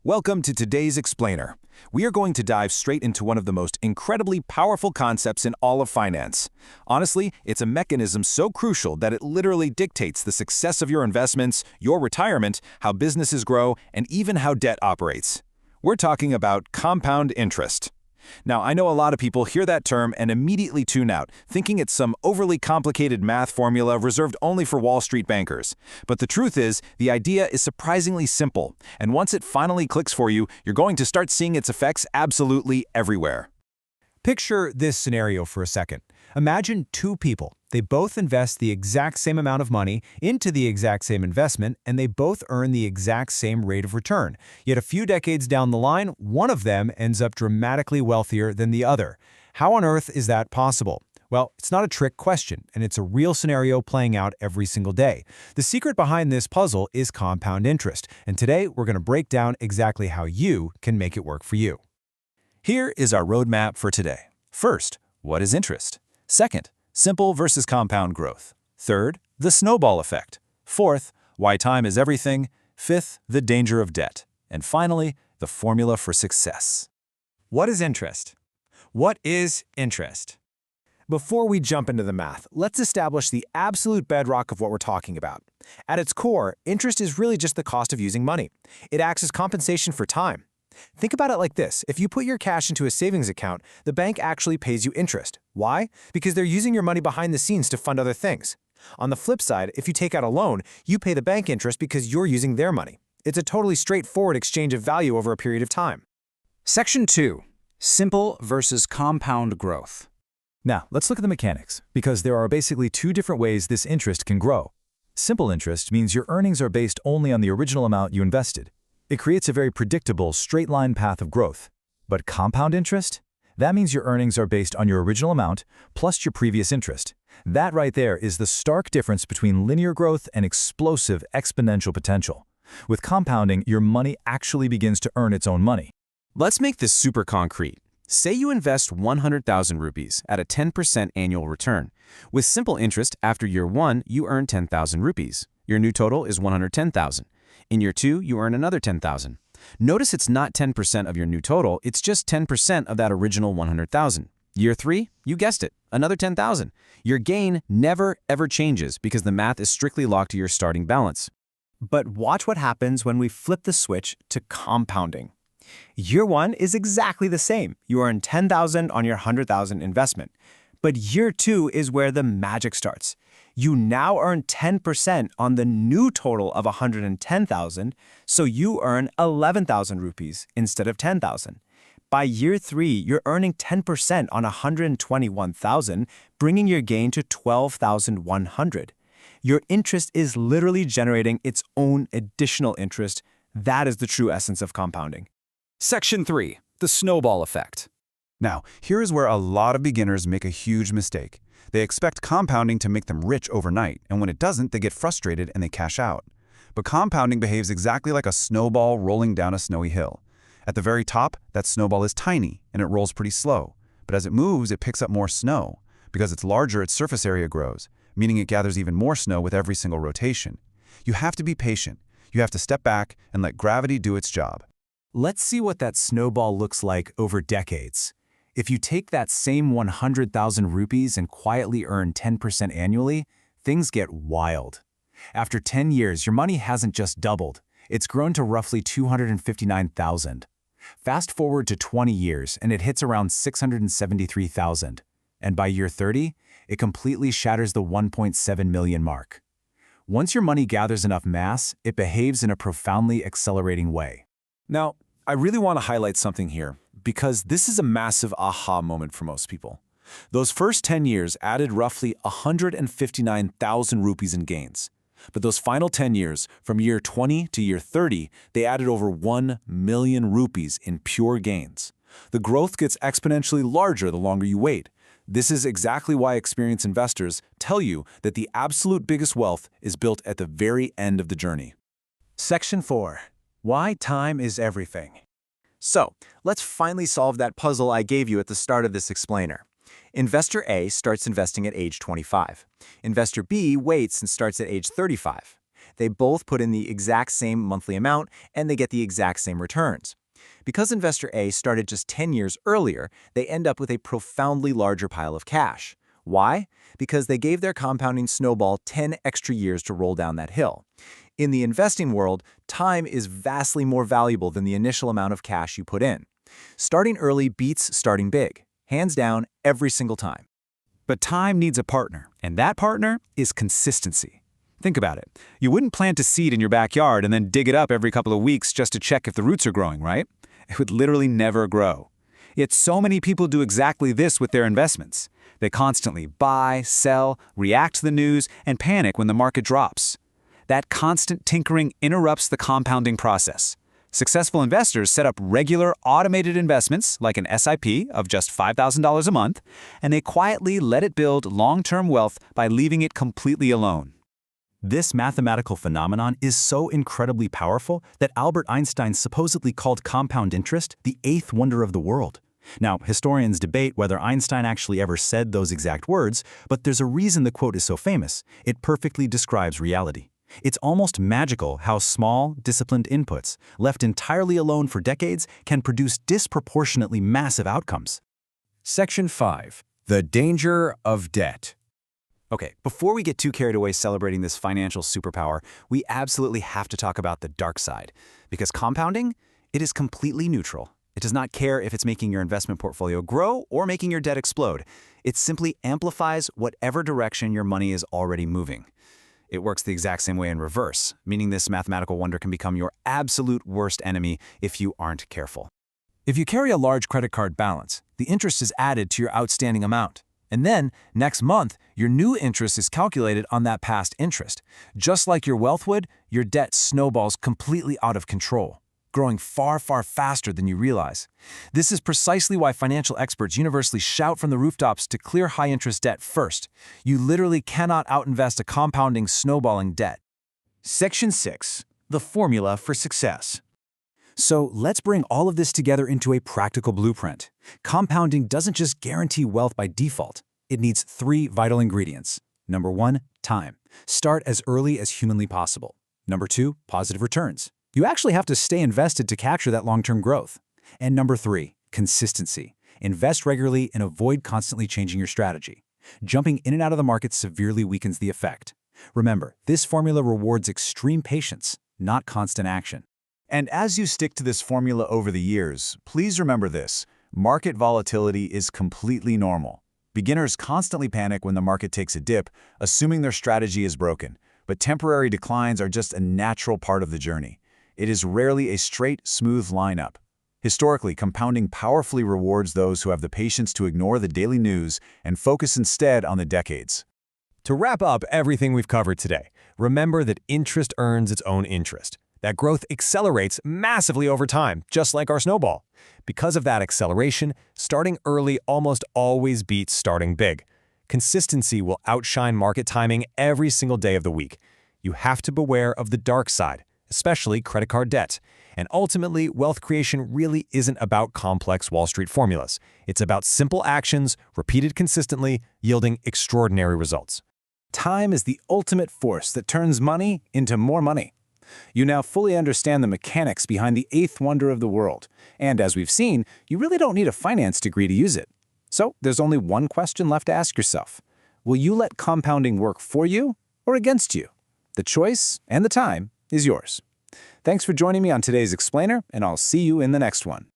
Welcome to today's Explainer. We are going to dive straight into one of the most incredibly powerful concepts in all of finance. Honestly, it's a mechanism so crucial that it literally dictates the success of your investments, your retirement, how businesses grow, and even how debt operates. We're talking about compound interest. Now, I know a lot of people hear that term and immediately tune out, thinking it's some overly complicated math formula reserved only for Wall Street bankers. But the truth is, the idea is surprisingly simple, and once it finally clicks for you, you're going to start seeing its effects absolutely everywhere. Picture this scenario for a second. Imagine two people. They both invest the exact same amount of money into the exact same investment, and they both earn the exact same rate of return. Yet a few decades down the line, one of them ends up dramatically wealthier than the other. How on earth is that possible? Well, it's not a trick question, and it's a real scenario playing out every single day. The secret behind this puzzle is compound interest, and today we're going to break down exactly how you can make it work for you. Here is our roadmap for today. First, what is interest? Second, simple versus compound growth. Third, the snowball effect. Fourth, why time is everything. Fifth, the danger of debt. And finally, the formula for success. What is interest? What is interest? Before we jump into the math, let's establish the absolute bedrock of what we're talking about. At its core, interest is really just the cost of using money. It acts as compensation for time. Think about it like this. If you put your cash into a savings account, the bank actually pays you interest. Why? Because they're using your money behind the scenes to fund other things. On the flip side, if you take out a loan, you pay the bank interest because you're using their money. It's a totally straightforward exchange of value over a period of time. Section 2. Simple versus compound growth. Now, let's look at the mechanics, because there are basically two different ways this interest can grow. Simple interest means your earnings are based only on the original amount you invested. It creates a very predictable, straight-line path of growth. But compound interest? That means your earnings are based on your original amount plus your previous interest. That right there is the stark difference between linear growth and explosive exponential potential. With compounding, your money actually begins to earn its own money. Let's make this super concrete. Say you invest 100,000 rupees at a 10% annual return. With simple interest, after year 1, you earn 10,000 rupees. Your new total is 110,000. In year 2, you earn another 10,000. Notice it's not 10% of your new total, it's just 10% of that original 100,000. Year 3, you guessed it, another 10,000. Your gain never ever changes because the math is strictly locked to your starting balance. But watch what happens when we flip the switch to compounding. Year 1 is exactly the same. You earn 10,000 on your 100,000 investment. But year 2 is where the magic starts. You now earn 10% on the new total of 110,000, so you earn 11,000 rupees instead of 10,000. By year 3, you're earning 10% on 121,000, bringing your gain to 12,100. Your interest is literally generating its own additional interest. That is the true essence of compounding. Section 3. The snowball effect. Now, here is where a lot of beginners make a huge mistake. They expect compounding to make them rich overnight, and when it doesn't, they get frustrated and they cash out. But compounding behaves exactly like a snowball rolling down a snowy hill. At the very top, that snowball is tiny, and it rolls pretty slow. But as it moves, it picks up more snow. Because it's larger, its surface area grows, meaning it gathers even more snow with every single rotation. You have to be patient. You have to step back and let gravity do its job. Let's see what that snowball looks like over decades. If you take that same 100,000 rupees and quietly earn 10% annually, things get wild. After 10 years, your money hasn't just doubled. It's grown to roughly 259,000. Fast forward to 20 years, and it hits around 673,000. And by year 30, it completely shatters the 1.7 million mark. Once your money gathers enough mass, it behaves in a profoundly accelerating way. Now, I really want to highlight something here, because this is a massive aha moment for most people. Those first 10 years added roughly 159,000 rupees in gains. But those final 10 years, from year 20 to year 30, they added over 1 million rupees in pure gains. The growth gets exponentially larger the longer you wait. This is exactly why experienced investors tell you that the absolute biggest wealth is built at the very end of the journey. Section 4. Why time is everything. So, let's finally solve that puzzle I gave you at the start of this explainer. Investor A starts investing at age 25. Investor B waits and starts at age 35. They both put in the exact same monthly amount, and they get the exact same returns. Because investor A started just 10 years earlier, they end up with a profoundly larger pile of cash. Why? Because they gave their compounding snowball 10 extra years to roll down that hill. In the investing world, time is vastly more valuable than the initial amount of cash you put in. Starting early beats starting big, hands down, every single time. But time needs a partner, and that partner is consistency. Think about it. You wouldn't plant a seed in your backyard and then dig it up every couple of weeks just to check if the roots are growing, right? It would literally never grow. Yet so many people do exactly this with their investments. They constantly buy, sell, react to the news, and panic when the market drops. That constant tinkering interrupts the compounding process. Successful investors set up regular automated investments like an SIP of just $5,000 a month, and they quietly let it build long-term wealth by leaving it completely alone. This mathematical phenomenon is so incredibly powerful that Albert Einstein supposedly called compound interest the eighth wonder of the world. Now, historians debate whether Einstein actually ever said those exact words, but there's a reason the quote is so famous. It perfectly describes reality. It's almost magical how small, disciplined inputs, left entirely alone for decades, can produce disproportionately massive outcomes. Section 5. The danger of debt. Okay, before we get too carried away celebrating this financial superpower, we absolutely have to talk about the dark side. Because compounding, it is completely neutral. It does not care if it's making your investment portfolio grow or making your debt explode. It simply amplifies whatever direction your money is already moving. It works the exact same way in reverse, meaning this mathematical wonder can become your absolute worst enemy if you aren't careful. If you carry a large credit card balance, the interest is added to your outstanding amount. And then, next month, your new interest is calculated on that past interest. Just like your wealth would, your debt snowballs completely out of control, growing far, far faster than you realize. This is precisely why financial experts universally shout from the rooftops to clear high-interest debt first. You literally cannot outinvest a compounding, snowballing debt. Section 6. The formula for success. So let's bring all of this together into a practical blueprint. Compounding doesn't just guarantee wealth by default. It needs 3 vital ingredients. Number 1, time. Start as early as humanly possible. Number 2, positive returns. You actually have to stay invested to capture that long-term growth. And number 3, consistency. Invest regularly and avoid constantly changing your strategy. Jumping in and out of the market severely weakens the effect. Remember, this formula rewards extreme patience, not constant action. And as you stick to this formula over the years, please remember this: market volatility is completely normal. Beginners constantly panic when the market takes a dip, assuming their strategy is broken. But temporary declines are just a natural part of the journey. It is rarely a straight, smooth line up. Historically, compounding powerfully rewards those who have the patience to ignore the daily news and focus instead on the decades. To wrap up everything we've covered today, remember that interest earns its own interest. That growth accelerates massively over time, just like our snowball. Because of that acceleration, starting early almost always beats starting big. Consistency will outshine market timing every single day of the week. You have to beware of the dark side, especially credit card debt. And ultimately, wealth creation really isn't about complex Wall Street formulas. It's about simple actions, repeated consistently, yielding extraordinary results. Time is the ultimate force that turns money into more money. You now fully understand the mechanics behind the eighth wonder of the world. And as we've seen, you really don't need a finance degree to use it. So there's only one question left to ask yourself. Will you let compounding work for you or against you? The choice and the time is yours. Thanks for joining me on today's Explainer, and I'll see you in the next one.